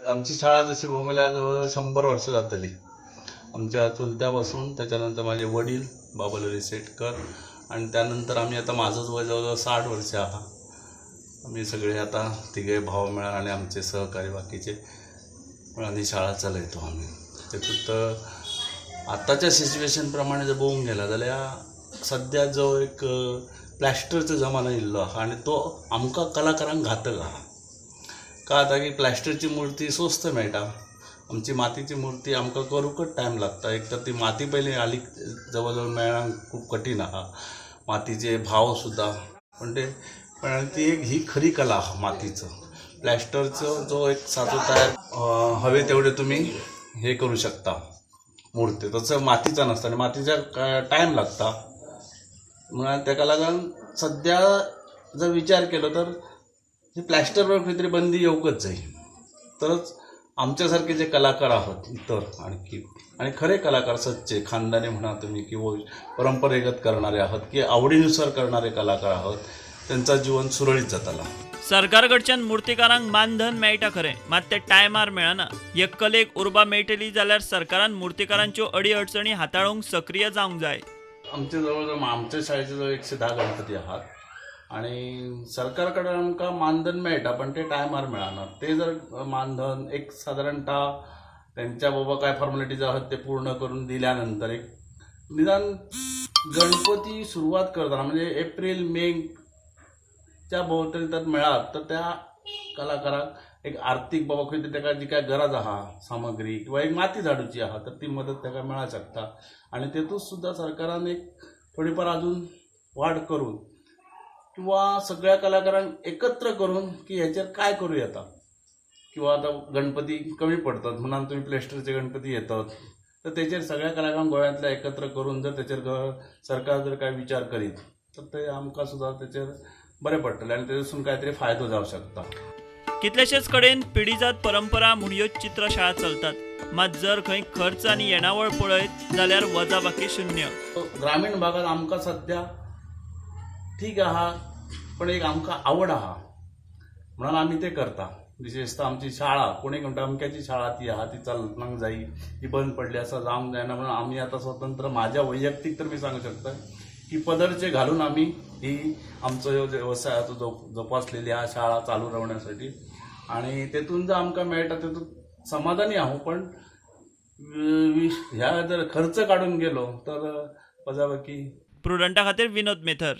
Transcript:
आमची शाळा जशी भूमीला जवळ 100 वर्ष जातली. आमच्या चुलत्यापासून त्याच्यानंतर माझे वडील बाबालाल सेटकर आणि त्यानंतर आम्ही आता माझंच वय जवळजवळ 60 वर्ष आहा. आम्ही सगळे आता तिघे भाव मिळून आणि आमचे सहकारी बाकीचे मिळून शाळा चालयतो आम्ही. त्यातून आताच्या सिच्युएशनप्रमाणे जर बघून गेला जाल्यार सध्या जो एक प्लॅस्टरचो जमाना येयल्लो आहा आणि तो आमकां कलाकारांक घातक आहा. का आता की प्लॅस्टरची मूर्ती स्वस्त मेळटा, आमची मातीची मूर्ती आमकां करूकच टायम लागता. एक तर ती माती पयली आली जवळ मेळांक खूब कठीण आहा, मातीचे भाव सुद्धा. पण ती एक ही खरी कला आहा मातीचं. प्लॅस्टरचो जो एक साचो तयार हवे तेवढे तुम्ही हे करू शकता मूर्ती, तसं मातीचा नसता आणि मातीचा टायम लागता. म्हणून ताका लागून सध्या जर विचार केलो तर प्लॅस्टरवर काहीतरी बंदी येऊकच जाई, तरच आमच्यासारखे जे कलाकार आहोत इतर आणखी आणि खरे कलाकार सच्चे खानदानी म्हणा तुम्ही किंवा परंपरेगत करणारे आहोत की आवडीनुसार करणारे कलाकार आहोत, त्यांचा जीवन सुरळीत जाताला. सरकारकडच्यान मूर्तिकारांक मानधन मेळटा खरें, मात ते टायमार मेळना. ह्या कलेक उर्बा मेळटली जाल्यार सरकारान मूर्तिकारांच्यो अडी अडचणी हाताळूंक सक्रिय जावंक जाय. आमचे जवळजवळ आमच्या शाळेचे जवळ 110 गणपती आहात आणि सरकारकडे आमकां मानधन मेळटा, पण ते टायमार मेळना. ते जर मानधन एक साधारणतः त्यांच्या बाबा काय फॉर्मॅलिटीज आहात ते पूर्ण करून दिल्यानंतर एक निदान गणपती सुरुवात करताना म्हणजे एप्रिल मे च्या भोवतणी तर मेळात, तर त्या कलाकाराक एक आर्थिक बाबा खंय ताका जी काय गरज आहा सामग्री किंवा एक माती झाडूची आहा तर ती मदत ताका मेळा शकता. आणि तेतूंत सुद्धा सरकारान एक थोडीफार अजून वाढ करून किंवा सगळ्या कलाकारांक एकत्र करून की ह्याचेर काय करू येता, किंवा आता गणपती कमी पडतात म्हणून तुम्ही प्लॅस्टरचे गणपती येतात, तर त्याचेर सगळ्या कलाकारांक गोंयांतल्या एकत्र करून जर त्याचेर सरकार जर काय विचार करीत तर ते आमकां सुद्धा त्याचेर बरें पडटलें आणि तेतून काहीतरी फायदो जावं शकता. कितलेशेच कडेन पिढीजात परंपरा म्हणून ह्यो चित्रशाळा चलतात, मात जर खंय खर्च आनी येणावळ पळयत जाल्यार वजाबाकी शून्य. ग्रामीण भागात आमकां सध्या ठीक आहा, पण एक आमकां आवड आहा म्हणून आमी ते करता. विशेषतः आमची शाळा कोणी म्हणटा अमक्याची शाळा ती आहा ती चलपाक जायी, ती बंद पडली असं जावंक जायना. म्हणून आम्ही आता स्वतंत्र माझ्या वैयक्तिक तर मी सांगू शकता की पदरचे घालून आम्ही ही आमचो व्यवसाय जोपासलेली हा शाळा चालू राहण्यासाठी आणि तेतून जर आमकां मेळटा तेतून समाधानी आहो. पण ह्या जर खर्च काढून गेलो तर वजाबाकी. प्रुडंटा खातीर विनोद मेथर.